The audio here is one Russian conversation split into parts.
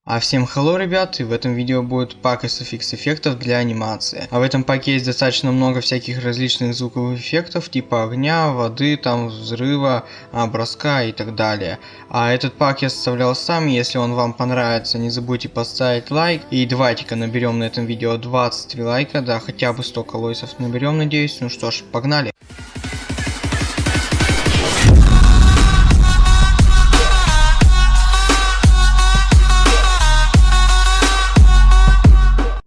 А всем hello, ребят, и в этом видео будет пак SFX эффектов для анимации. А в этом паке есть достаточно много всяких различных звуковых эффектов, типа огня, воды, там взрыва, броска и так далее. А этот пак я составлял сам, если он вам понравится, не забудьте поставить лайк. И давайте-ка наберем на этом видео 20 лайка, да, хотя бы 100 колойсов наберем, надеюсь. Ну что ж, погнали.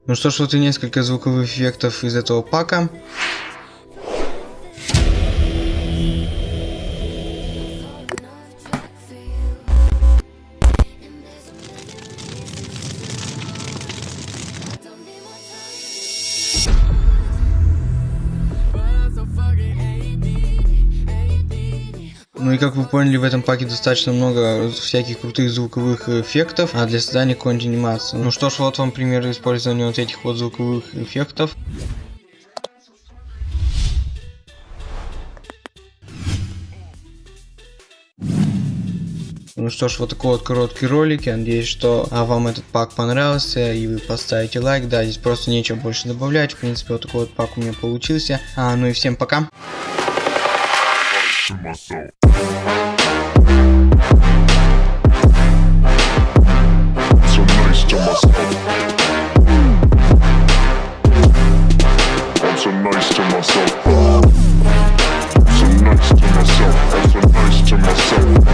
Ну что ж, вот и несколько звуковых эффектов из этого пака. Ну и как вы поняли, в этом паке достаточно много всяких крутых звуковых эффектов для создания какой-нибудь анимации. Ну что ж, вот вам пример использования вот этих вот звуковых эффектов. Ну что ж, вот такой вот короткий ролик. Я надеюсь, что вам этот пак понравился и вы поставите лайк. Да, здесь просто нечего больше добавлять. В принципе, вот такой вот пак у меня получился. Ну и всем пока. So nice to myself.